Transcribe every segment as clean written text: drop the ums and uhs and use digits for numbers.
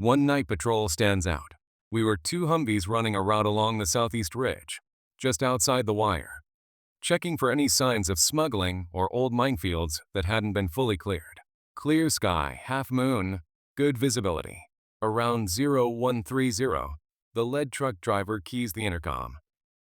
One night patrol stands out. We were two Humvees running a route along the southeast ridge, just outside the wire, checking for any signs of smuggling or old minefields that hadn't been fully cleared. Clear sky, half moon, good visibility. Around 0130, the lead truck driver keys the intercom.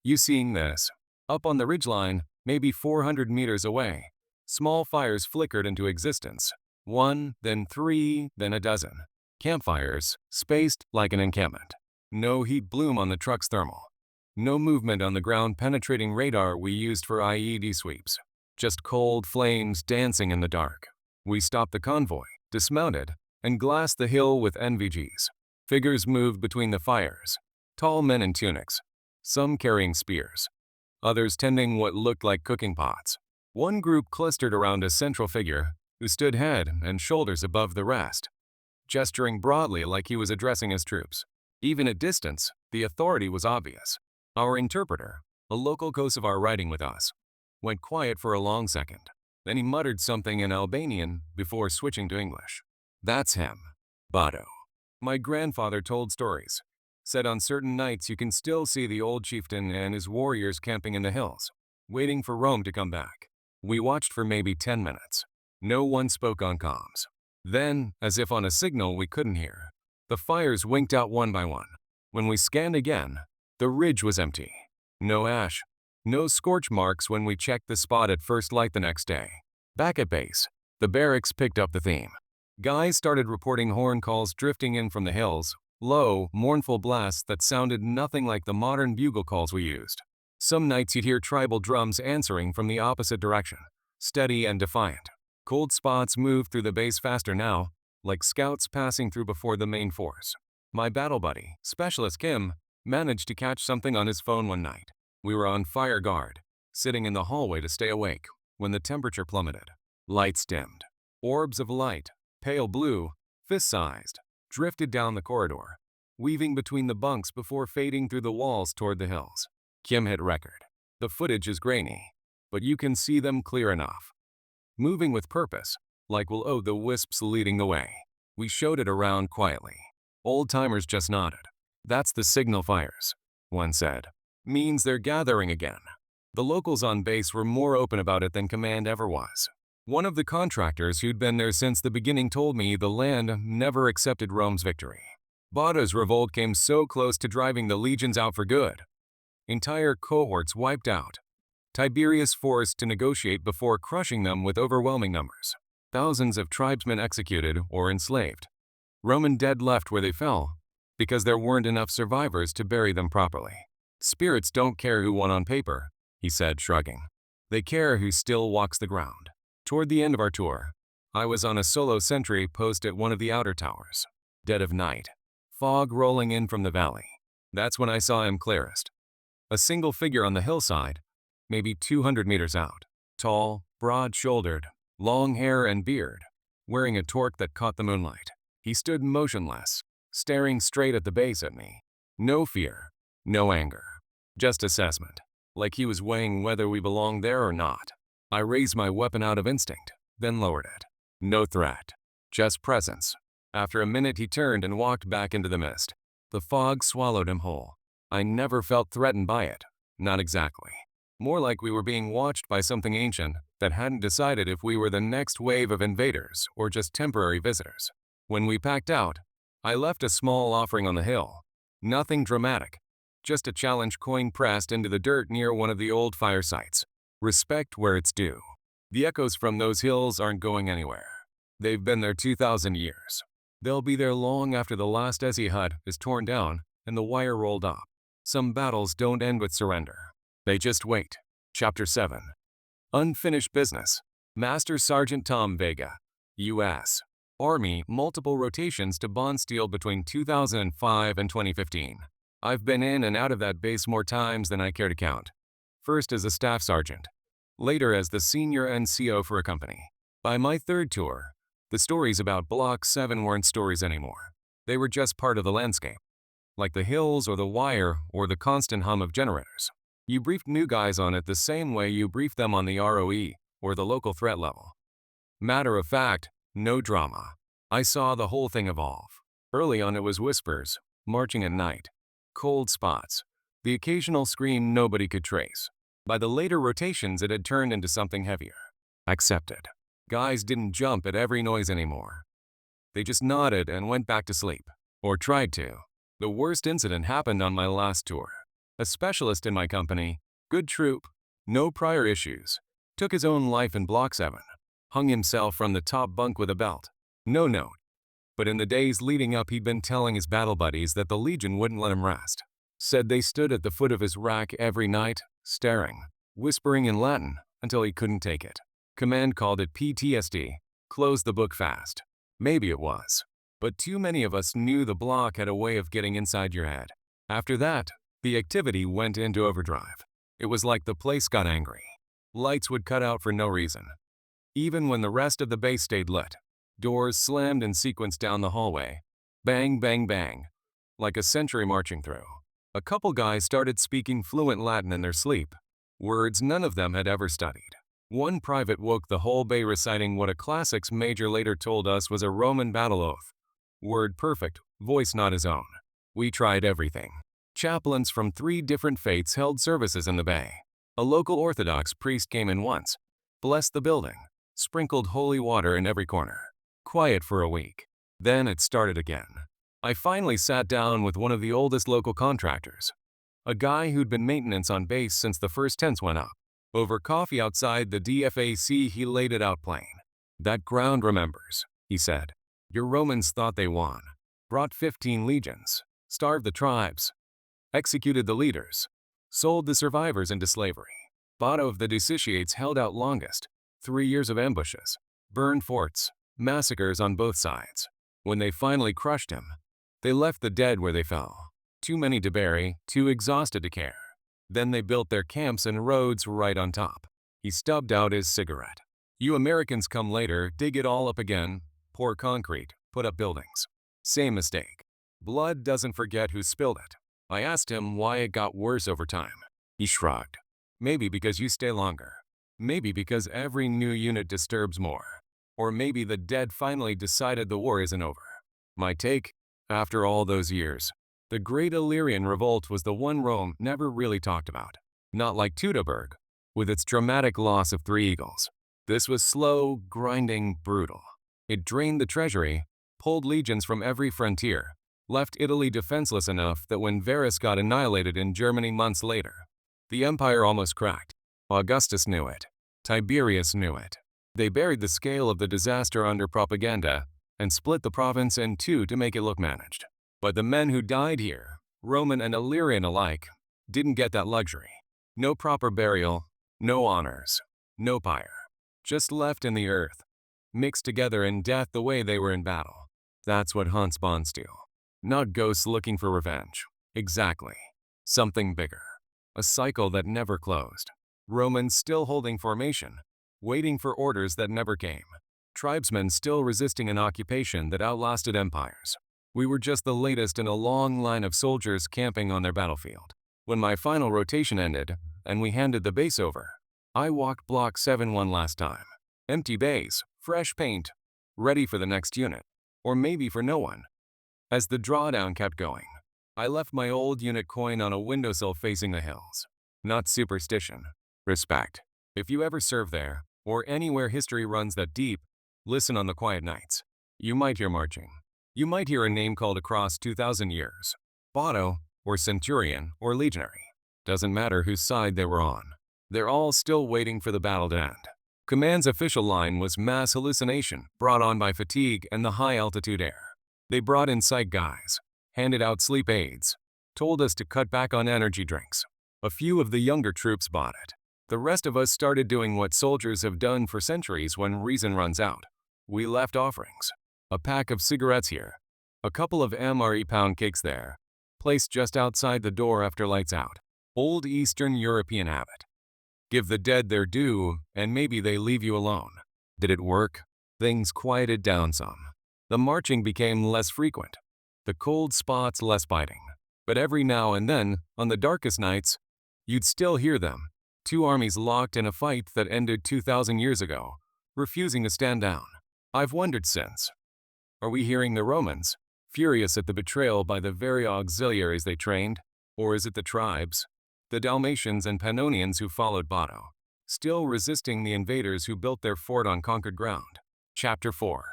"You seeing this? Up on the ridgeline, maybe 400 meters away, small fires flickered into existence. One, then three, then a dozen. Campfires, spaced like an encampment. No heat bloom on the truck's thermal. No movement on the ground-penetrating radar we used for IED sweeps. Just cold flames dancing in the dark. We stopped the convoy, dismounted, and glassed the hill with NVGs. Figures moved between the fires. Tall men in tunics, some carrying spears, others tending what looked like cooking pots. One group clustered around a central figure who stood head and shoulders above the rest, gesturing broadly like he was addressing his troops. Even at distance, the authority was obvious. Our interpreter, a local Kosovar riding with us, went quiet for a long second. Then he muttered something in Albanian before switching to English. "That's him. Bado." My grandfather told stories. Said on certain nights you can still see the old chieftain and his warriors camping in the hills, waiting for Rome to come back. We watched for maybe 10 minutes. No one spoke on comms. Then, as if on a signal we couldn't hear, the fires winked out one by one. When we scanned again, the ridge was empty. No ash, no scorch marks when we checked the spot at first light the next day. Back at base, the barracks picked up the theme. Guys started reporting horn calls drifting in from the hills, low, mournful blasts that sounded nothing like the modern bugle calls we used. Some nights you'd hear tribal drums answering from the opposite direction, steady and defiant. Cold spots moved through the base faster now, like scouts passing through before the main force. My battle buddy, Specialist Kim, managed to catch something on his phone one night. We were on fire guard, sitting in the hallway to stay awake, when the temperature plummeted. Lights dimmed. Orbs of light, pale blue, fist-sized, drifted down the corridor, weaving between the bunks before fading through the walls toward the hills. Kim hit record. The footage is grainy, but you can see them clear enough. Moving with purpose, like we'll owe the wisps leading the way. We showed it around quietly. Old-timers just nodded. "That's the signal fires," one said. "Means they're gathering again." The locals on base were more open about it than command ever was. One of the contractors who'd been there since the beginning told me the land never accepted Rome's victory. Bada's revolt came so close to driving the legions out for good. Entire cohorts wiped out. Tiberius forced to negotiate before crushing them with overwhelming numbers. Thousands of tribesmen executed or enslaved. Roman dead left where they fell, because there weren't enough survivors to bury them properly. "Spirits don't care who won on paper," he said, shrugging. "They care who still walks the ground." Toward the end of our tour, I was on a solo sentry post at one of the outer towers. Dead of night. Fog rolling in from the valley. That's when I saw him clearest. A single figure on the hillside, maybe 200 meters out. Tall, broad-shouldered, long hair and beard, wearing a torque that caught the moonlight. He stood motionless, staring straight at the base at me. No fear, no anger, just assessment, like he was weighing whether we belonged there or not. I raised my weapon out of instinct, then lowered it. No threat, just presence. After a minute he turned and walked back into the mist. The fog swallowed him whole. I never felt threatened by it, not exactly. More like we were being watched by something ancient that hadn't decided if we were the next wave of invaders or just temporary visitors. When we packed out, I left a small offering on the hill. Nothing dramatic, just a challenge coin pressed into the dirt near one of the old fire sites. Respect where it's due. The echoes from those hills aren't going anywhere. They've been there 2,000 years. They'll be there long after the last Ezi hut is torn down and the wire rolled up. Some battles don't end with surrender. They just wait. Chapter 7. Unfinished Business. Master Sergeant Tom Vega, U.S. Army, multiple rotations to bond steel between 2005 and 2015. I've been in and out of that base more times than I care to count. First as a staff sergeant, later as the senior NCO for a company. By my third tour, the stories about Block 7 weren't stories anymore. They were just part of the landscape, like the hills or the wire or the constant hum of generators. You briefed new guys on it the same way you briefed them on the ROE or the local threat level. Matter of fact, no drama. I saw the whole thing evolve. Early on it was whispers, marching at night, cold spots, the occasional scream nobody could trace. By the later rotations it had turned into something heavier. Accepted. Guys didn't jump at every noise anymore. They just nodded and went back to sleep. Or tried to. The worst incident happened on my last tour. A specialist in my company, good troop, no prior issues, took his own life in Block 7. Hung himself from the top bunk with a belt. No note. But in the days leading up he'd been telling his battle buddies that the Legion wouldn't let him rest. Said they stood at the foot of his rack every night, staring, whispering in Latin until he couldn't take it. Command called it PTSD, closed the book fast. Maybe it was. But too many of us knew the block had a way of getting inside your head. After that, the activity went into overdrive. It was like the place got angry. Lights would cut out for no reason. Even when the rest of the base stayed lit. Doors slammed in sequence down the hallway. Bang, bang, bang. Like a century marching through. A couple guys started speaking fluent Latin in their sleep. Words none of them had ever studied. One private woke the whole bay reciting what a classics major later told us was a Roman battle oath. Word perfect, voice not his own. We tried everything. Chaplains from 3 different faiths held services in the bay. A local Orthodox priest came in once, blessed the building, sprinkled holy water in every corner. Quiet for a week. Then it started again. I finally sat down with one of the oldest local contractors, a guy who'd been maintenance on base since the first tents went up. Over coffee outside the DFAC he laid it out plain. That ground remembers, he said. Your Romans thought they won, brought 15 legions, starved the tribes, executed the leaders, sold the survivors into slavery. Botto of the Dusitiates held out longest, 3 years of ambushes, burned forts, massacres on both sides. When they finally crushed him, they left the dead where they fell. Too many to bury, too exhausted to care. Then they built their camps and roads right on top. He stubbed out his cigarette. You Americans come later, dig it all up again, pour concrete, put up buildings. Same mistake. Blood doesn't forget who spilled it. I asked him why it got worse over time. He shrugged. Maybe because you stay longer. Maybe because every new unit disturbs more. Or maybe the dead finally decided the war isn't over. My take? After all those years, the Great Illyrian Revolt was the one Rome never really talked about. Not like Teutoburg, with its dramatic loss of 3 eagles. This was slow, grinding, brutal. It drained the treasury, pulled legions from every frontier, left Italy defenseless enough that when Varus got annihilated in Germany months later, the empire almost cracked. Augustus knew it. Tiberius knew it. They buried the scale of the disaster under propaganda and split the province in 2 to make it look managed. But the men who died here, Roman and Illyrian alike, didn't get that luxury. No proper burial, no honors, no pyre. Just left in the earth, mixed together in death the way they were in battle. That's what haunts Bonsteel. Not ghosts looking for revenge. Exactly. Something bigger. A cycle that never closed. Romans still holding formation, waiting for orders that never came. Tribesmen still resisting an occupation that outlasted empires. We were just the latest in a long line of soldiers camping on their battlefield. When my final rotation ended, and we handed the base over, I walked Block 7 one last time. Empty bays, fresh paint, ready for the next unit. Or maybe for no one. As the drawdown kept going, I left my old unit coin on a windowsill facing the hills. Not superstition. Respect. If you ever serve there, or anywhere history runs that deep, listen on the quiet nights. You might hear marching. You might hear a name called across 2,000 years. Botto, or Centurion, or Legionary. Doesn't matter whose side they were on. They're all still waiting for the battle to end. Command's official line was mass hallucination brought on by fatigue and the high-altitude air. They brought in psych guys, handed out sleep aids, told us to cut back on energy drinks. A few of the younger troops bought it. The rest of us started doing what soldiers have done for centuries when reason runs out. We left offerings. A pack of cigarettes here, a couple of MRE pound cakes there, placed just outside the door after lights out. Old Eastern European habit. Give the dead their due, and maybe they leave you alone. Did it work? Things quieted down some. The marching became less frequent, the cold spots less biting. But every now and then, on the darkest nights, you'd still hear them. 2 armies locked in a fight that ended 2,000 years ago, refusing to stand down. I've wondered since. Are we hearing the Romans, furious at the betrayal by the very auxiliaries they trained. Or is it the tribes, the Dalmatians and Pannonians who followed Botto, still resisting the invaders who built their fort on conquered ground? Chapter 4.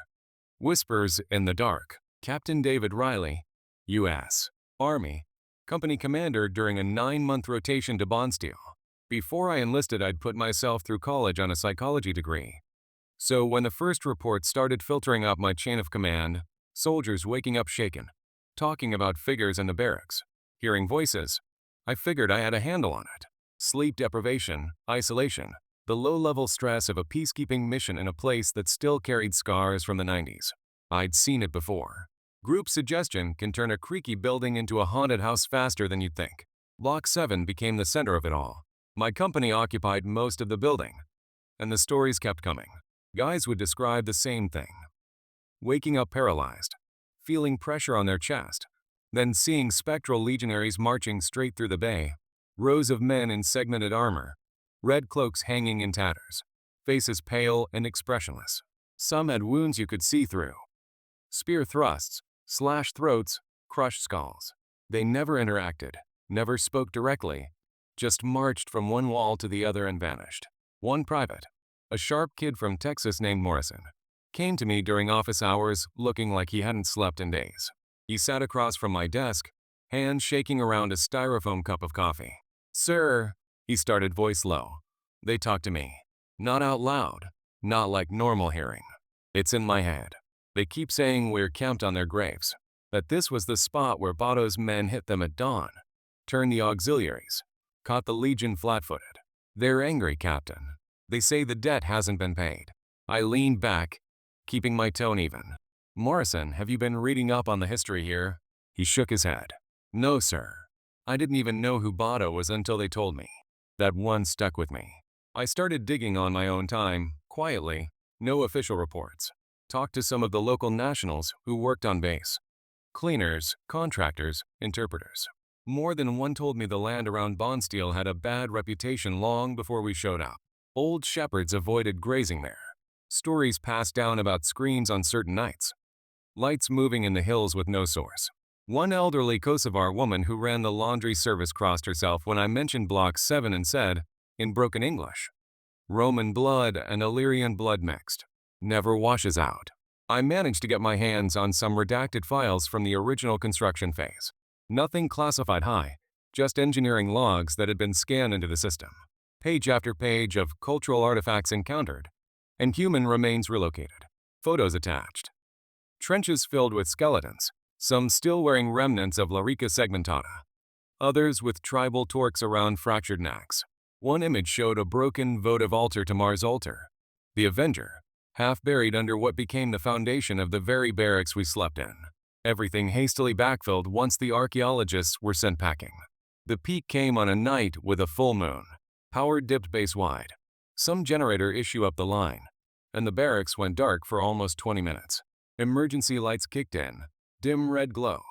Whispers in the Dark. Captain David Riley, U.S. Army, company commander during a 9-month rotation to Bonsteel. Before I enlisted, I'd put myself through college on a psychology degree. So when the first reports started filtering up my chain of command, soldiers waking up shaken, talking about figures in the barracks, hearing voices, I figured I had a handle on it. Sleep deprivation, isolation, the low-level stress of a peacekeeping mission in a place that still carried scars from the 90s. I'd seen it before. Group suggestion can turn a creaky building into a haunted house faster than you'd think. Block 7 became the center of it all. My company occupied most of the building, and the stories kept coming. Guys would describe the same thing. Waking up paralyzed, feeling pressure on their chest, then seeing spectral legionaries marching straight through the bay, rows of men in segmented armor, red cloaks hanging in tatters, faces pale and expressionless. Some had wounds you could see through. Spear thrusts, slashed throats, crushed skulls. They never interacted, never spoke directly, just marched from one wall to the other and vanished. One private, a sharp kid from Texas named Morrison, came to me during office hours looking like he hadn't slept in days. He sat across from my desk, hands shaking around a styrofoam cup of coffee. "Sir," he started, voice low. They talked to me. Not out loud, not like normal hearing. It's in my head. They keep saying we're camped on their graves, that this was the spot where Botto's men hit them at dawn, turned the auxiliaries, caught the Legion flat-footed. They're angry, Captain. They say the debt hasn't been paid. I leaned back, keeping my tone even. "Morrison, have you been reading up on the history here?" He shook his head. "No, sir. I didn't even know who Botto was until they told me." That one stuck with me. I started digging on my own time, quietly, no official reports. Talked to some of the local nationals who worked on base. Cleaners, contractors, interpreters. More than one told me the land around Bonsteel had a bad reputation long before we showed up. Old shepherds avoided grazing there. Stories passed down about screams on certain nights. Lights moving in the hills with no source. One elderly Kosovar woman who ran the laundry service crossed herself when I mentioned Block 7 and said, in broken English, "Roman blood and Illyrian blood mixed. Never washes out." I managed to get my hands on some redacted files from the original construction phase. Nothing classified high, just engineering logs that had been scanned into the system. Page after page of cultural artifacts encountered, and human remains relocated. Photos attached. Trenches filled with skeletons, some still wearing remnants of Larica segmentata, others with tribal torques around fractured necks. One image showed a broken votive altar to Mars Altar, the Avenger, half buried under what became the foundation of the very barracks we slept in. Everything hastily backfilled once the archaeologists were sent packing. The peak came on a night with a full moon. Power dipped base-wide. Some generator issue up the line, and the barracks went dark for almost 20 minutes. Emergency lights kicked in, dim red glow,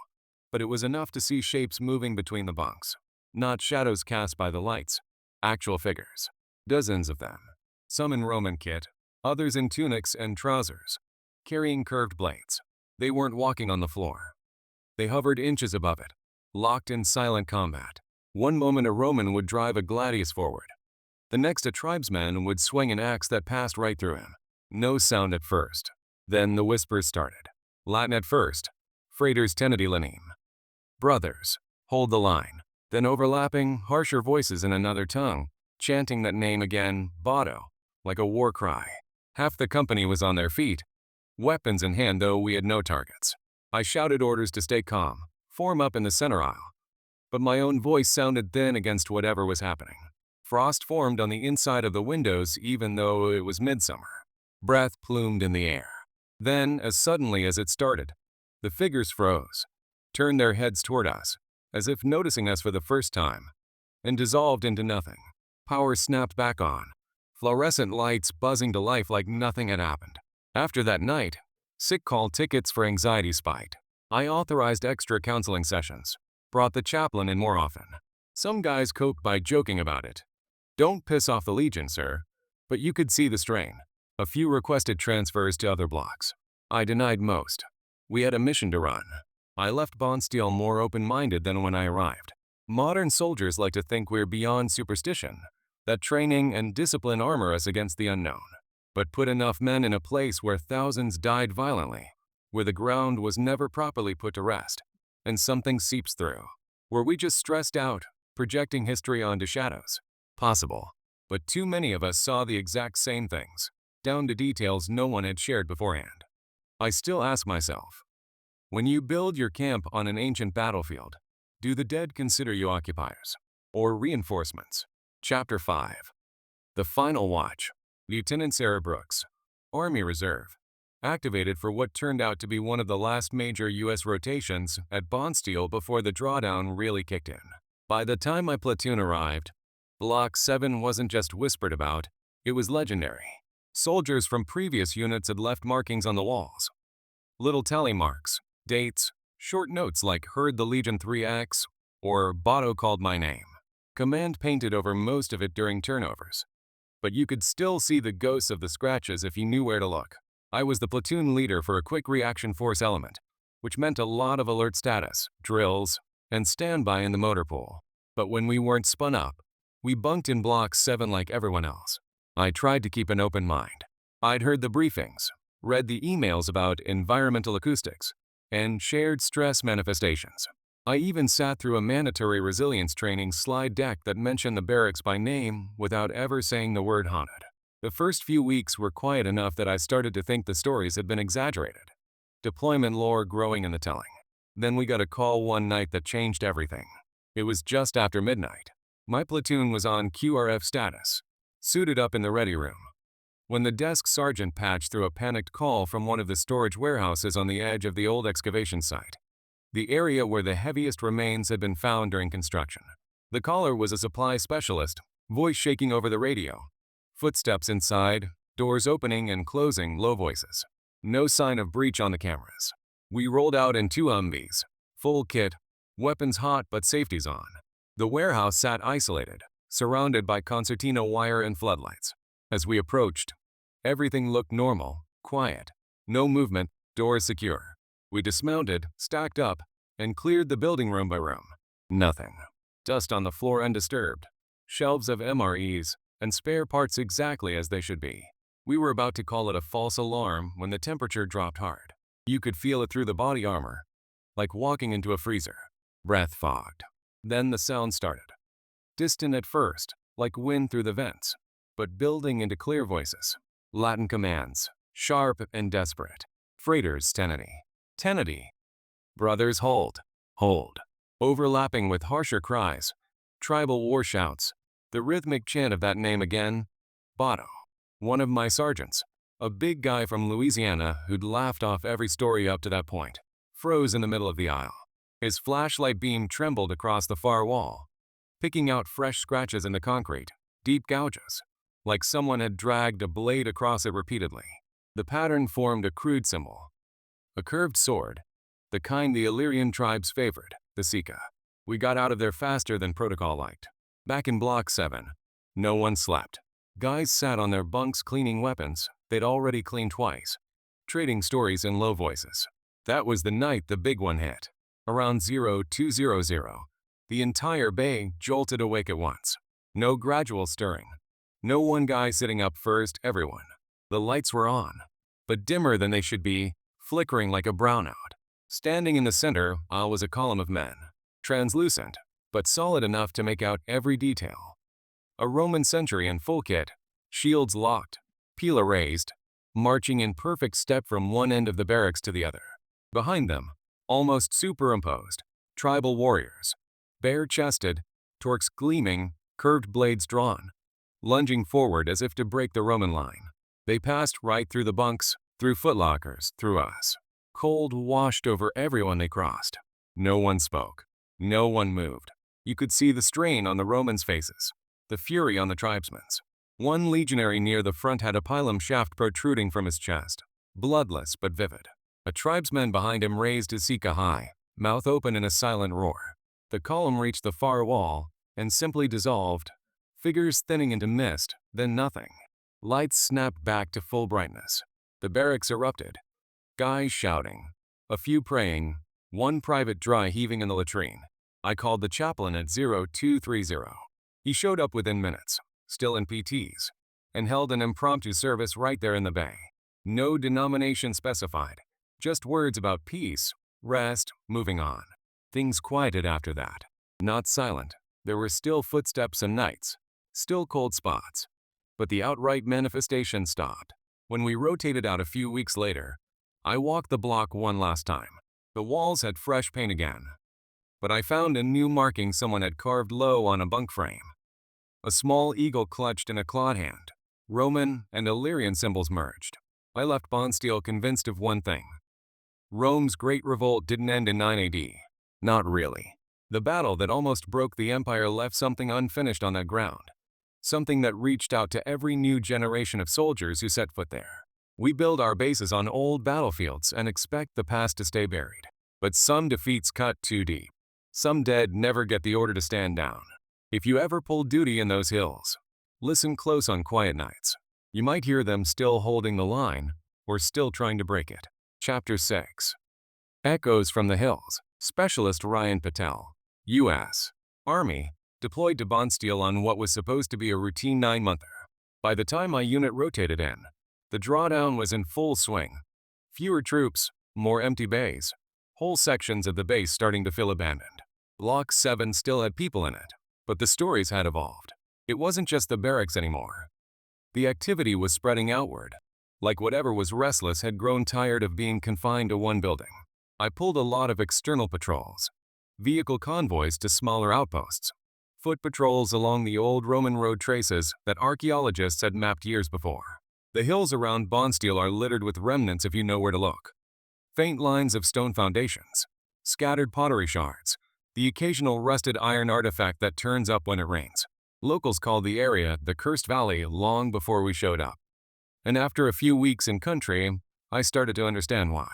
but it was enough to see shapes moving between the bunks. Not shadows cast by the lights, actual figures. Dozens of them. Some in Roman kit, others in tunics and trousers, carrying curved blades. They weren't walking on the floor. They hovered inches above it, locked in silent combat. One moment a Roman would drive a gladius forward. The next a tribesman would swing an axe that passed right through him. No sound at first. Then the whispers started. Latin at first, Fraters tenedi lineam. Brothers, hold the line. Then overlapping, harsher voices in another tongue, chanting that name again, Botto, like a war cry. Half the company was on their feet, weapons in hand though we had no targets. I shouted orders to stay calm, form up in the center aisle. But my own voice sounded thin against whatever was happening. Frost formed on the inside of the windows even though it was midsummer. Breath plumed in the air. Then, as suddenly as it started, the figures froze, turned their heads toward us, as if noticing us for the first time, and dissolved into nothing. Power snapped back on, fluorescent lights buzzing to life like nothing had happened. After that night, sick call tickets for anxiety spiked. I authorized extra counseling sessions, brought the chaplain in more often. Some guys coped by joking about it. "Don't piss off the Legion, sir," but you could see the strain. A few requested transfers to other blocks. I denied most. We had a mission to run. I left Bonsteel more open-minded than when I arrived. Modern soldiers like to think we're beyond superstition, that training and discipline armor us against the unknown. But put enough men in a place where thousands died violently, where the ground was never properly put to rest, and something seeps through. Were we just stressed out, projecting history onto shadows? Possible. But too many of us saw the exact same things, down to details no one had shared beforehand. I still ask myself, when you build your camp on an ancient battlefield, do the dead consider you occupiers or reinforcements? Chapter 5. The Final Watch. Lieutenant Sarah Brooks, Army Reserve, activated for what turned out to be one of the last major U.S. rotations at Bonsteel before the drawdown really kicked in. By the time my platoon arrived, Block 7 wasn't just whispered about, it was legendary. Soldiers from previous units had left markings on the walls. Little tally marks, dates, short notes like "Heard the Legion 3X" or "Botto called my name." Command painted over most of it during turnovers. But you could still see the ghosts of the scratches if you knew where to look. I was the platoon leader for a quick reaction force element, which meant a lot of alert status, drills, and standby in the motor pool. But when we weren't spun up, we bunked in Block 7 like everyone else. I tried to keep an open mind. I'd heard the briefings, read the emails about environmental acoustics, and shared stress manifestations. I even sat through a mandatory resilience training slide deck that mentioned the barracks by name without ever saying the word haunted. The first few weeks were quiet enough that I started to think the stories had been exaggerated. Deployment lore growing in the telling. Then we got a call one night that changed everything. It was just after midnight. My platoon was on QRF status, suited up in the ready room, when the desk sergeant patched through a panicked call from one of the storage warehouses on the edge of the old excavation site, the area where the heaviest remains had been found during construction. The caller was a supply specialist, voice shaking over the radio. Footsteps inside, doors opening and closing, low voices. No sign of breach on the cameras. We rolled out in 2 Humvees, full kit, weapons hot but safety's on. The warehouse sat isolated, surrounded by concertina wire and floodlights. As we approached, everything looked normal, quiet. No movement, doors secure. We dismounted, stacked up, and cleared the building room by room. Nothing. Dust on the floor undisturbed. Shelves of MREs, and spare parts exactly as they should be. We were about to call it a false alarm when the temperature dropped hard. You could feel it through the body armor, like walking into a freezer. Breath fogged. Then the sound started. Distant at first, like wind through the vents, but building into clear voices. Latin commands, sharp and desperate. Freighters, tenity. Tenity. Brothers, hold. Hold. Overlapping with harsher cries. Tribal war shouts. The rhythmic chant of that name again. Botto. One of my sergeants, a big guy from Louisiana who'd laughed off every story up to that point, froze in the middle of the aisle. His flashlight beam trembled across the far wall, picking out fresh scratches in the concrete, deep gouges, like someone had dragged a blade across it repeatedly. The pattern formed a crude symbol, a curved sword, the kind the Illyrian tribes favored, the Sika. We got out of there faster than protocol liked. Back in Block 7, no one slept. Guys sat on their bunks cleaning weapons they'd already cleaned twice, trading stories in low voices. That was the night the big one hit. Around 0200, the entire bay jolted awake at once. No gradual stirring. No one guy sitting up first, everyone. The lights were on, but dimmer than they should be, flickering like a brownout. Standing in the center, was a column of men. Translucent, but solid enough to make out every detail. A Roman sentry in full kit, shields locked, pila raised, marching in perfect step from one end of the barracks to the other. Behind them, almost superimposed, tribal warriors, bare-chested, torques gleaming, curved blades drawn, lunging forward as if to break the Roman line. They passed right through the bunks, through footlockers, through us. Cold washed over everyone they crossed. No one spoke. No one moved. You could see the strain on the Romans' faces, the fury on the tribesmen's. One legionary near the front had a pilum shaft protruding from his chest, bloodless but vivid. A tribesman behind him raised his Sika high, mouth open in a silent roar. The column reached the far wall and simply dissolved, figures thinning into mist, then nothing. Lights snapped back to full brightness. The barracks erupted. Guys shouting, a few praying, One private dry heaving in the latrine. I called the chaplain at 0230. He showed up within minutes, still in PTs, and held an impromptu service right there in the bay. No denomination specified, just words about peace, rest, moving on. Things quieted after that. Not silent. There were still footsteps and nights, still cold spots. But the outright manifestation stopped. When we rotated out a few weeks later, I walked the block one last time. The walls had fresh paint again, but I found a new marking someone had carved low on a bunk frame. A small eagle clutched in a clawed hand. Roman and Illyrian symbols merged. I left Bonsteel convinced of one thing. Rome's Great Revolt didn't end in 9 AD. Not really. The battle that almost broke the empire left something unfinished on that ground. Something that reached out to every new generation of soldiers who set foot there. We build our bases on old battlefields and expect the past to stay buried. But some defeats cut too deep. Some dead never get the order to stand down. If you ever pull duty in those hills, listen close on quiet nights. You might hear them still holding the line or still trying to break it. Chapter 6. Echoes from the Hills. Specialist Ryan Patel, U.S. Army, deployed to Bonsteel on what was supposed to be a routine 9-monther. By the time my unit rotated in, the drawdown was in full swing. Fewer troops, more empty bays. Whole sections of the base starting to feel abandoned. Block 7 still had people in it, but the stories had evolved. It wasn't just the barracks anymore. The activity was spreading outward, like whatever was restless had grown tired of being confined to one building. I pulled a lot of external patrols, vehicle convoys to smaller outposts, foot patrols along the old Roman road traces that archaeologists had mapped years before. The hills around Bonsteel are littered with remnants if you know where to look. Faint lines of stone foundations, scattered pottery shards, the occasional rusted iron artifact that turns up when it rains. Locals called the area the Cursed Valley long before we showed up. And after a few weeks in country, I started to understand why.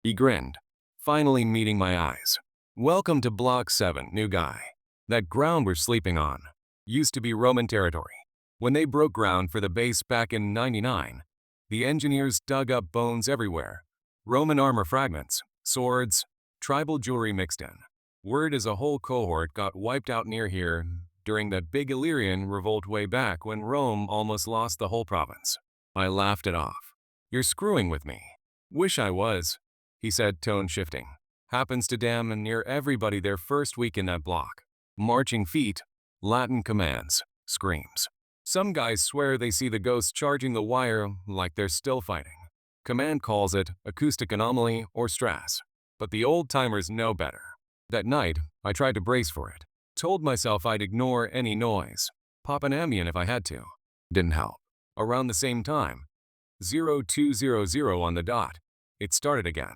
He grinned, finally meeting my eyes. Welcome to Block 7, new guy. That ground we're sleeping on used to be Roman territory. When they broke ground for the base back in 99, the engineers dug up bones everywhere. Roman armor fragments, swords, tribal jewelry mixed in. Word is a whole cohort got wiped out near here during that big Illyrian revolt way back when Rome almost lost the whole province. I laughed it off. You're screwing with me. Wish I was, he said, tone shifting. Happens to damn near everybody their first week in that block. Marching feet, Latin commands, screams. Some guys swear they see the ghosts charging the wire like they're still fighting. Command calls it acoustic anomaly or stress. But the old-timers know better. That night, I tried to brace for it. Told myself I'd ignore any noise. Pop an Ambien if I had to. Didn't help. Around the same time, 0200 on the dot, it started again.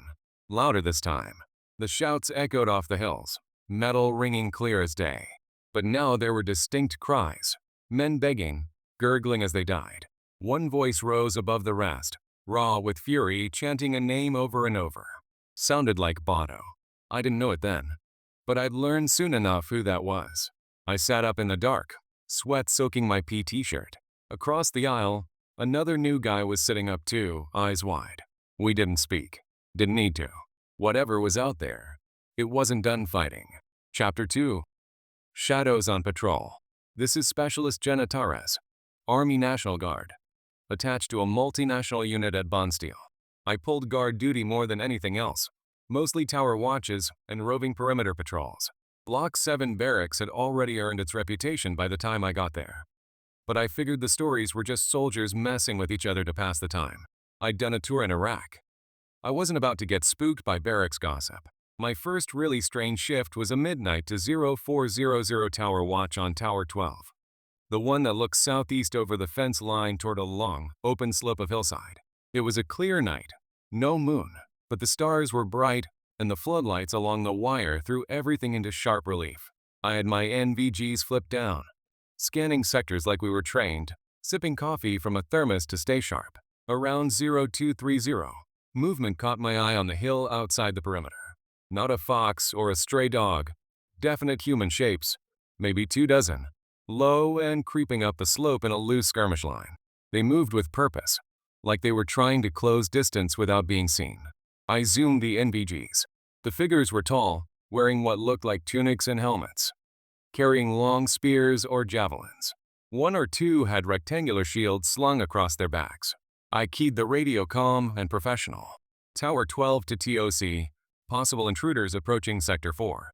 Louder this time. The shouts echoed off the hills, metal ringing clear as day. But now there were distinct cries. Men begging, gurgling as they died. One voice rose above the rest, raw with fury, chanting a name over and over. Sounded like Botto. I didn't know it then, but I'd learn soon enough who that was. I sat up in the dark, sweat soaking my PT shirt. Across the aisle, another new guy was sitting up too, eyes wide. We didn't speak. Didn't need to. Whatever was out there, it wasn't done fighting. Chapter 2. Shadows on Patrol. This is Specialist Jenna Torres, Army National Guard, attached to a multinational unit at Bonsteel. I pulled guard duty more than anything else, mostly tower watches and roving perimeter patrols. Block 7 barracks had already earned its reputation by the time I got there. But I figured the stories were just soldiers messing with each other to pass the time. I'd done a tour in Iraq. I wasn't about to get spooked by barracks gossip. My first really strange shift was a midnight to 0400 tower watch on Tower 12. The one that looks southeast over the fence line toward a long, open slope of hillside. It was a clear night, no moon, but the stars were bright and the floodlights along the wire threw everything into sharp relief. I had my NVGs flipped down, scanning sectors like we were trained, sipping coffee from a thermos to stay sharp. Around 0230, movement caught my eye on the hill outside the perimeter. Not a fox or a stray dog, definite human shapes, maybe 24, low and creeping up the slope in a loose skirmish line. They moved with purpose, like they were trying to close distance without being seen. I zoomed the NVGs, The figures were tall, wearing what looked like tunics and helmets, carrying long spears or javelins. One or two had rectangular shields slung across their backs. I keyed the radio calm and professional. Tower 12 to TOC, possible intruders approaching Sector 4.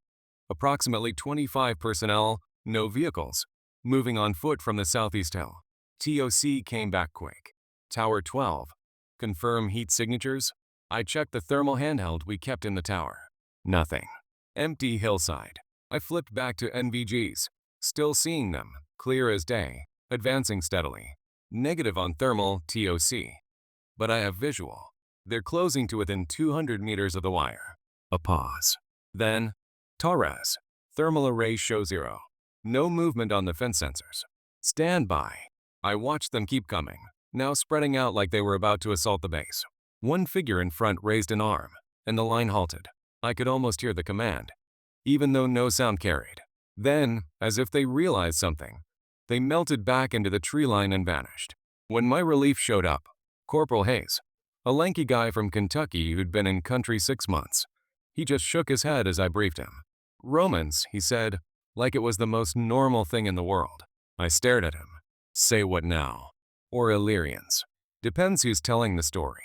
Approximately 25 personnel, no vehicles, moving on foot from the southeast hill. TOC came back quick. Tower 12, confirm heat signatures. I checked the thermal handheld we kept in the tower. Nothing. Empty hillside. I flipped back to NVGs, still seeing them, clear as day, advancing steadily. Negative on thermal TOC. But I have visual. They're closing to within 200 meters of the wire. A pause. Then, Torres. Thermal array show 0. No movement on the fence sensors. Stand by. I watched them keep coming, now spreading out like they were about to assault the base. One figure in front raised an arm, and the line halted. I could almost hear the command, even though no sound carried. Then, as if they realized something, they melted back into the tree line and vanished. When my relief showed up, Corporal Hayes, a lanky guy from Kentucky who'd been in country 6 months, he just shook his head as I briefed him. Romans, he said, like it was the most normal thing in the world. I stared at him. Say what now? Or Illyrians. Depends who's telling the story.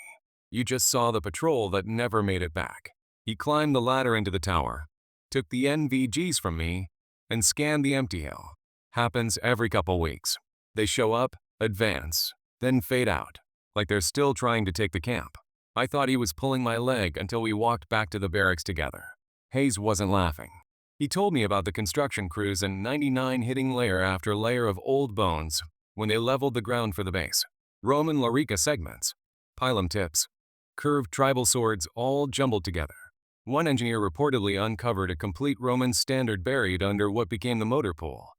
You just saw the patrol that never made it back. He climbed the ladder into the tower, took the NVGs from me, and scanned the empty hill. Happens every couple weeks. They show up, advance, then fade out, like they're still trying to take the camp. I thought he was pulling my leg until we walked back to the barracks together. Hayes wasn't laughing. He told me about the construction crews and 99 hitting layer after layer of old bones when they leveled the ground for the base. Roman larica segments, pilum tips, curved tribal swords all jumbled together. One engineer reportedly uncovered a complete Roman standard buried under what became the motor pool.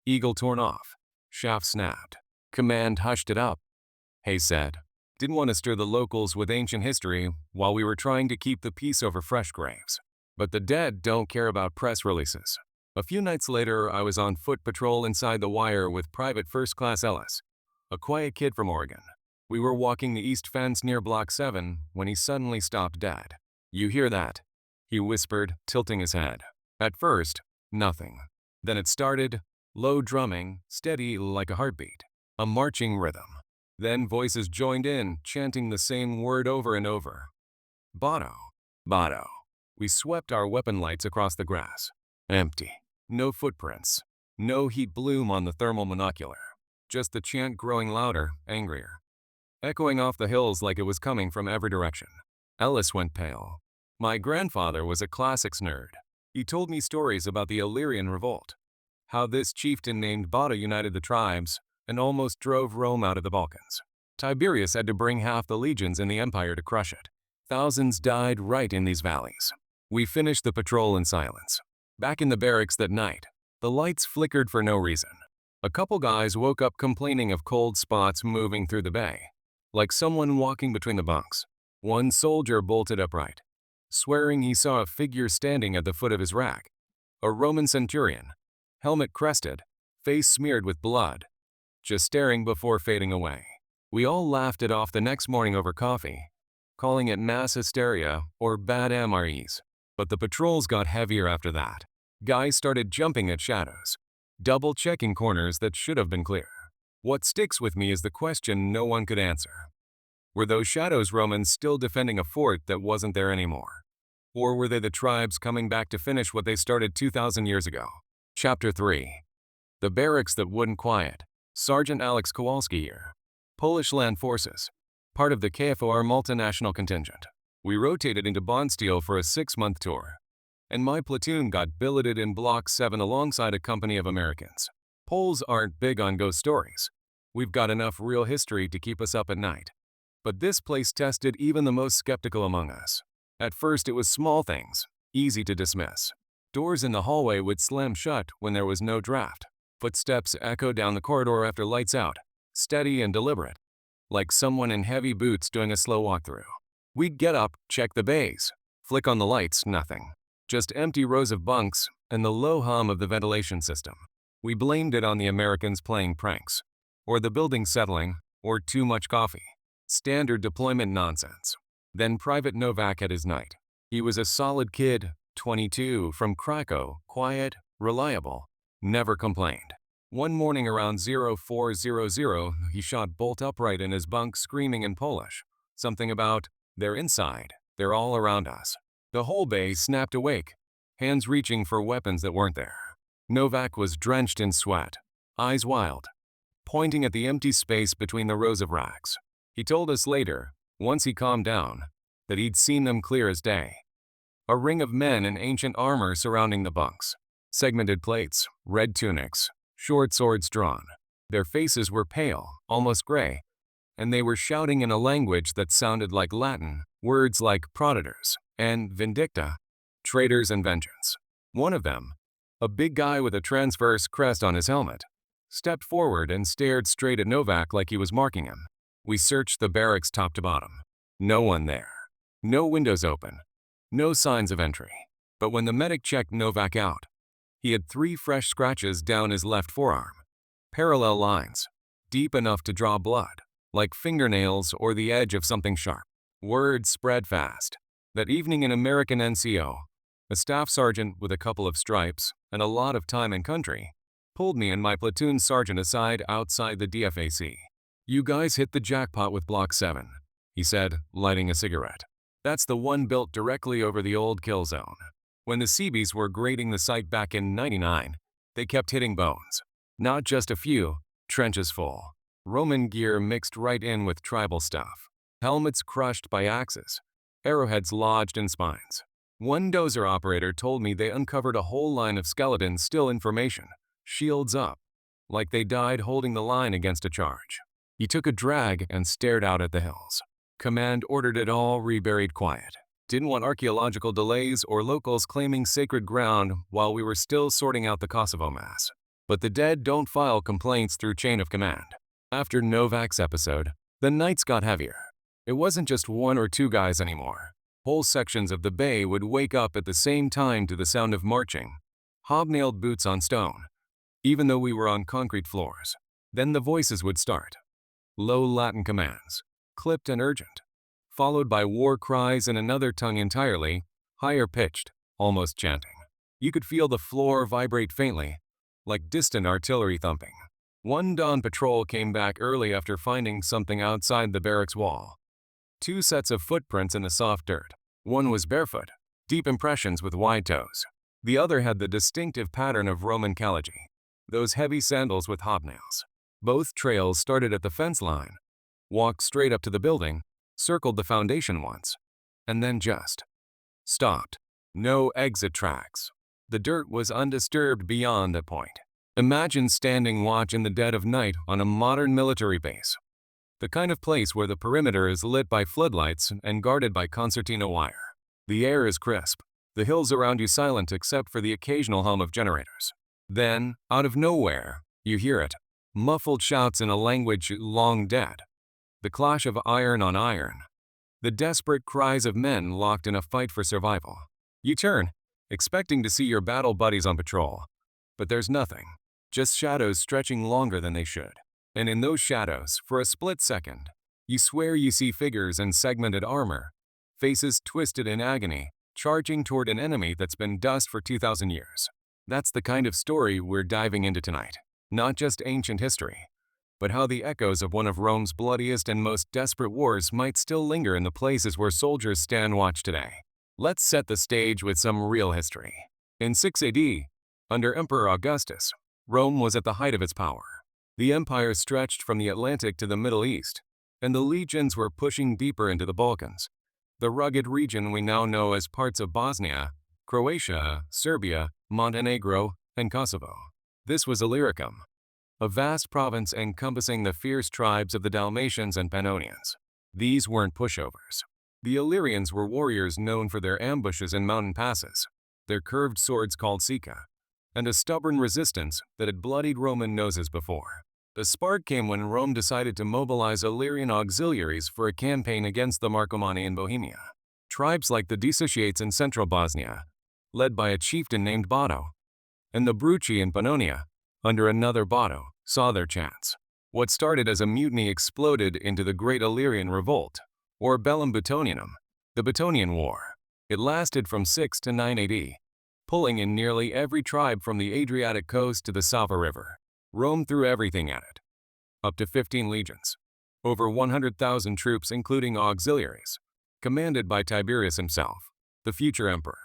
Eagle torn off. Shaft snapped. Command hushed it up. Hayes said, didn't want to stir the locals with ancient history while we were trying to keep the peace over fresh graves. But the dead don't care about press releases. A few nights later, I was on foot patrol inside the wire with Private First Class Ellis, a quiet kid from Oregon. We were walking the east fence near Block 7 when he suddenly stopped dead. You hear that? He whispered, tilting his head. At first, nothing. Then it started, low drumming, steady like a heartbeat, a marching rhythm. Then voices joined in, chanting the same word over and over. Botto, Botto. We swept our weapon lights across the grass. Empty. No footprints. No heat bloom on the thermal monocular. Just the chant growing louder, angrier, echoing off the hills like it was coming from every direction. Ellis went pale. My grandfather was a classics nerd. He told me stories about the Illyrian revolt, how this chieftain named Botto united the tribes and almost drove Rome out of the Balkans. Tiberius had to bring half the legions in the empire to crush it. Thousands died right in these valleys. We finished the patrol in silence. Back in the barracks that night, the lights flickered for no reason. A couple guys woke up complaining of cold spots moving through the bay, like someone walking between the bunks. One soldier bolted upright, swearing he saw a figure standing at the foot of his rack. A Roman centurion, helmet crested, face smeared with blood, just staring before fading away. We all laughed it off the next morning over coffee, calling it mass hysteria or bad MREs. But the patrols got heavier after that. Guys started jumping at shadows, double-checking corners that should have been clear. What sticks with me is the question no one could answer. Were those shadows Romans still defending a fort that wasn't there anymore? Or were they the tribes coming back to finish what they started 2,000 years ago? Chapter 3. The barracks that wouldn't quiet. Sergeant Alex Kowalski here. Polish Land Forces. Part of the KFOR multinational contingent. We rotated into Bondsteel for a 6-month tour, and my platoon got billeted in Block 7 alongside a company of Americans. Poles aren't big on ghost stories. We've got enough real history to keep us up at night. But this place tested even the most skeptical among us. At first it was small things, easy to dismiss. Doors in the hallway would slam shut when there was no draft. Footsteps echoed down the corridor after lights out, steady and deliberate, like someone in heavy boots doing a slow walkthrough. We'd get up, check the bays, flick on the lights, nothing. Just empty rows of bunks and the low hum of the ventilation system. We blamed it on the Americans playing pranks, or the building settling, or too much coffee. Standard deployment nonsense. Then Private Novak had his night. He was a solid kid, 22, from Krakow, quiet, reliable, never complained. One morning around 0400, he shot bolt upright in his bunk screaming in Polish. Something about, "They're inside, they're all around us." The whole bay snapped awake, hands reaching for weapons that weren't there. Novak was drenched in sweat, eyes wild, pointing at the empty space between the rows of racks. He told us later, once he calmed down, that he'd seen them clear as day. A ring of men in ancient armor surrounding the bunks. Segmented plates, red tunics, short swords drawn. Their faces were pale, almost gray, and they were shouting in a language that sounded like Latin, words like "prodators" and "vindicta," traitors and vengeance. One of them, a big guy with a transverse crest on his helmet, stepped forward and stared straight at Novak like he was marking him. We searched the barracks top to bottom. No one there. No windows open. No signs of entry. But when the medic checked Novak out, he had 3 fresh scratches down his left forearm. Parallel lines, deep enough to draw blood, like fingernails or the edge of something sharp. Word spread fast. That evening in American NCO, a staff sergeant with a couple of stripes and a lot of time and country pulled me and my platoon sergeant aside outside the DFAC. "You guys hit the jackpot with Block 7, he said, lighting a cigarette. "That's the one built directly over the old kill zone. When the Seabees were grading the site back in '99, they kept hitting bones. Not just a few, trenches full. Roman gear mixed right in with tribal stuff. Helmets crushed by axes. Arrowheads lodged in spines. One dozer operator told me they uncovered a whole line of skeletons still in formation, shields up, like they died holding the line against a charge. He took a drag and stared out at the hills. Command ordered it all reburied quiet. Didn't want archaeological delays or locals claiming sacred ground while we were still sorting out the Kosovo mess. But the dead don't file complaints through chain of command. After Novak's episode, the nights got heavier. It wasn't just 1 or 2 guys anymore. Whole sections of the bay would wake up at the same time to the sound of marching, hobnailed boots on stone, even though we were on concrete floors. Then the voices would start. Low Latin commands, clipped and urgent, followed by war cries in another tongue entirely, higher pitched, almost chanting. You could feel the floor vibrate faintly, like distant artillery thumping. One dawn patrol came back early after finding something outside the barracks wall. 2 sets of footprints in the soft dirt. One was barefoot, deep impressions with wide toes. The other had the distinctive pattern of Roman caligy, those heavy sandals with hobnails. Both trails started at the fence line, walked straight up to the building, circled the foundation once, and then just stopped. No exit tracks. The dirt was undisturbed beyond that point. Imagine standing watch in the dead of night on a modern military base. The kind of place where the perimeter is lit by floodlights and guarded by concertina wire. The air is crisp, the hills around you silent except for the occasional hum of generators. Then, out of nowhere, you hear it. Muffled shouts in a language long dead. The clash of iron on iron. The desperate cries of men locked in a fight for survival. You turn, expecting to see your battle buddies on patrol. But there's nothing. Just shadows stretching longer than they should. And in those shadows, for a split second, you swear you see figures in segmented armor, faces twisted in agony, charging toward an enemy that's been dust for 2,000 years. That's the kind of story we're diving into tonight. Not just ancient history, but how the echoes of one of Rome's bloodiest and most desperate wars might still linger in the places where soldiers stand watch today. Let's set the stage with some real history. In 6 AD, under Emperor Augustus, Rome was at the height of its power. The empire stretched from the Atlantic to the Middle East, and the legions were pushing deeper into the Balkans, the rugged region we now know as parts of Bosnia, Croatia, Serbia, Montenegro, and Kosovo. This was Illyricum, a vast province encompassing the fierce tribes of the Dalmatians and Pannonians. These weren't pushovers. The Illyrians were warriors known for their ambushes in mountain passes, their curved swords called sika, and a stubborn resistance that had bloodied Roman noses before. The spark came when Rome decided to mobilize Illyrian auxiliaries for a campaign against the Marcomanni in Bohemia. Tribes like the Dissociates in central Bosnia, led by a chieftain named Bato, and the Bruci in Pannonia, under another Bato, saw their chance. What started as a mutiny exploded into the Great Illyrian Revolt, or Bellum Buttonianum, the Buttonian War. It lasted from 6 to 9 AD, pulling in nearly every tribe from the Adriatic coast to the Sava River. Rome threw everything at it. Up to 15 legions. Over 100,000 troops including auxiliaries, commanded by Tiberius himself, the future emperor.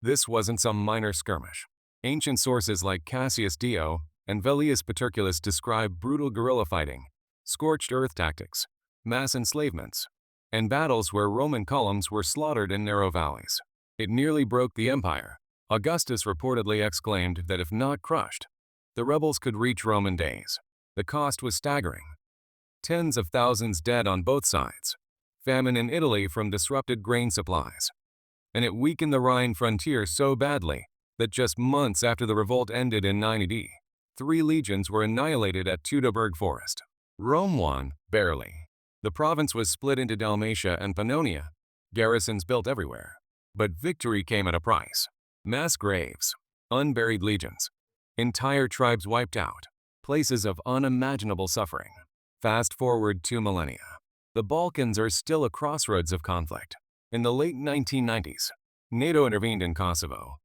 This wasn't some minor skirmish. Ancient sources like Cassius Dio and Velleius Paterculus describe brutal guerrilla fighting, scorched earth tactics, mass enslavements, and battles where Roman columns were slaughtered in narrow valleys. It nearly broke the empire. Augustus reportedly exclaimed that if not crushed, the rebels could reach Roman days. The cost was staggering. Tens of thousands dead on both sides. Famine in Italy from disrupted grain supplies. And it weakened the Rhine frontier so badly that just months after the revolt ended in 9 AD, 3 legions were annihilated at Teutoburg Forest. Rome won, barely. The province was split into Dalmatia and Pannonia, garrisons built everywhere. But victory came at a price. Mass graves, unburied legions, entire tribes wiped out, places of unimaginable suffering. Fast forward 2 millennia. The Balkans are still a crossroads of conflict. In the late 1990s, NATO intervened in Kosovo,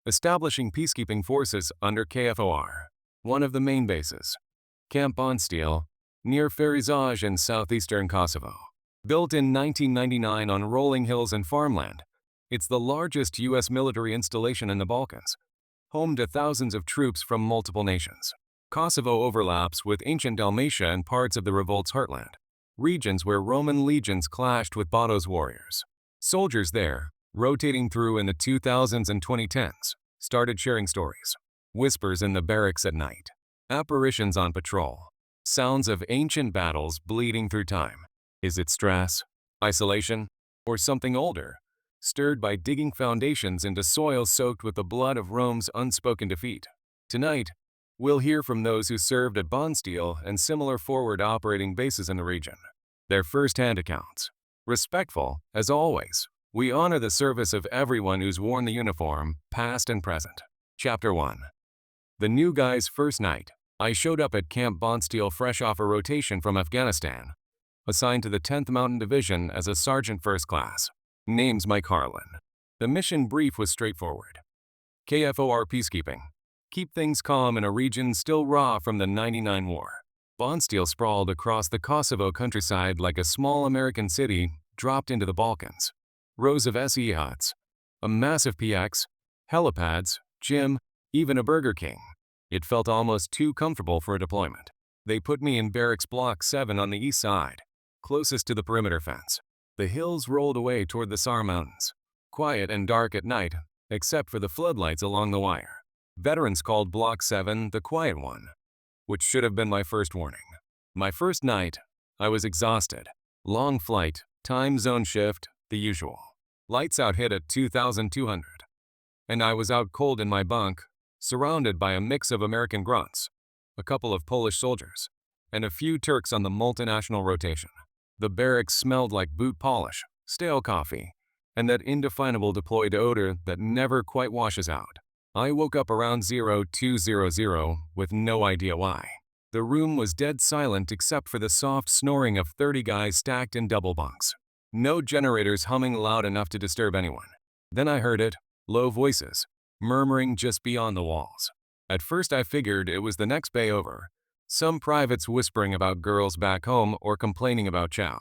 establishing peacekeeping forces under KFOR. One of the main bases, Camp Bondsteel, near Ferizaj in southeastern Kosovo. Built in 1999 on rolling hills and farmland, it's the largest U.S. military installation in the Balkans, home to thousands of troops from multiple nations. Kosovo overlaps with ancient Dalmatia and parts of the revolt's heartland, regions where Roman legions clashed with Bato's warriors. Soldiers there, rotating through in the 2000s and 2010s, started sharing stories. Whispers in the barracks at night, apparitions on patrol, sounds of ancient battles bleeding through time. Is it stress, isolation, or something older, stirred by digging foundations into soil soaked with the blood of Rome's unspoken defeat? Tonight, we'll hear from those who served at Bondsteel and similar forward operating bases in the region. Their first-hand accounts. Respectful, as always, we honor the service of everyone who's worn the uniform, past and present. Chapter 1. The new guy's first night. I showed up at Camp Bondsteel fresh off a rotation from Afghanistan, assigned to the 10th Mountain Division as a Sergeant First Class. Name's Mike Harlan. The mission brief was straightforward. KFOR peacekeeping. Keep things calm in a region still raw from the '99 war. Bondsteel sprawled across the Kosovo countryside like a small American city dropped into the Balkans. Rows of SE huts, a massive PX, helipads, gym, even a Burger King. It felt almost too comfortable for a deployment. They put me in Barracks Block 7 on the east side, closest to the perimeter fence. The hills rolled away toward the Sar Mountains, quiet and dark at night, except for the floodlights along the wire. Veterans called Block 7 the quiet one, which should have been my first warning. My first night, I was exhausted. Long flight, time zone shift, the usual. Lights out hit at 2,200. And I was out cold in my bunk, surrounded by a mix of American grunts, a couple of Polish soldiers, and a few Turks on the multinational rotation. The barracks smelled like boot polish, stale coffee, and that indefinable deployed odor that never quite washes out. I woke up around 0200 with no idea why. The room was dead silent except for the soft snoring of 30 guys stacked in double bunks. No generators humming loud enough to disturb anyone. Then I heard it, low voices, murmuring just beyond the walls. At first I figured it was the next bay over, some privates whispering about girls back home or complaining about chow.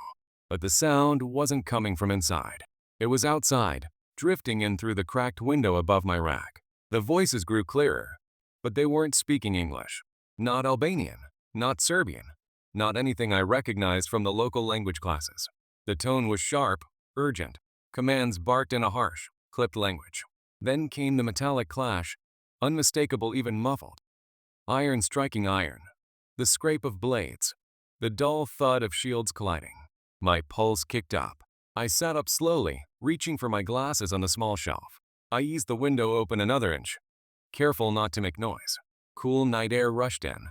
But the sound wasn't coming from inside. It was outside, drifting in through the cracked window above my rack. The voices grew clearer, but they weren't speaking English. Not Albanian, not Serbian, not anything I recognized from the local language classes. The tone was sharp, urgent, commands barked in a harsh, clipped language. Then came the metallic clash, unmistakable even muffled. Iron striking iron, the scrape of blades, the dull thud of shields colliding. My pulse kicked up. I sat up slowly, reaching for my glasses on the small shelf. I eased the window open another inch, careful not to make noise. Cool night air rushed in,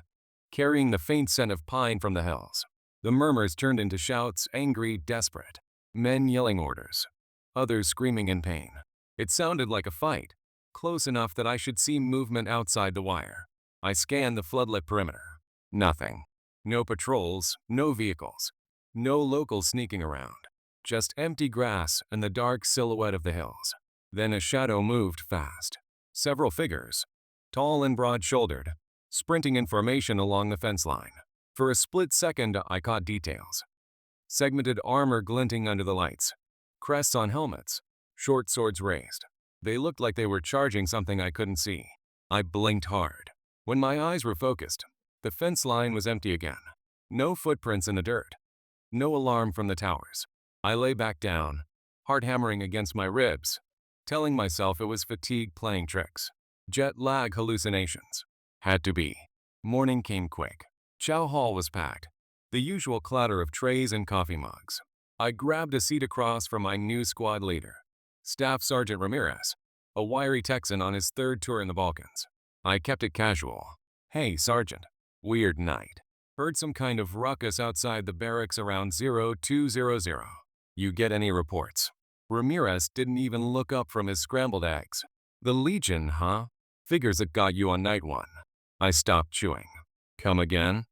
carrying the faint scent of pine from the hills. The murmurs turned into shouts, angry, desperate. Men yelling orders, others screaming in pain. It sounded like a fight, close enough that I should see movement outside the wire. I scanned the floodlit perimeter. Nothing. No patrols, no vehicles, no locals sneaking around. Just empty grass and the dark silhouette of the hills. Then a shadow moved fast. Several figures, tall and broad-shouldered, sprinting in formation along the fence line. For a split second, I caught details. Segmented armor glinting under the lights, crests on helmets, short swords raised. They looked like they were charging something I couldn't see. I blinked hard. When my eyes were focused, the fence line was empty again. No footprints in the dirt. No alarm from the towers. I lay back down, heart hammering against my ribs, telling myself it was fatigue playing tricks. Jet lag hallucinations. Had to be. Morning came quick. Chow hall was packed. The usual clatter of trays and coffee mugs. I grabbed a seat across from my new squad leader, Staff Sergeant Ramirez, a wiry Texan on his third tour in the Balkans. I kept it casual. "Hey, Sergeant. Weird night. Heard some kind of ruckus outside the barracks around 0200. You get any reports?" Ramirez didn't even look up from his scrambled eggs. "The Legion, huh? Figures it got you on night one." I stopped chewing. "Come again?"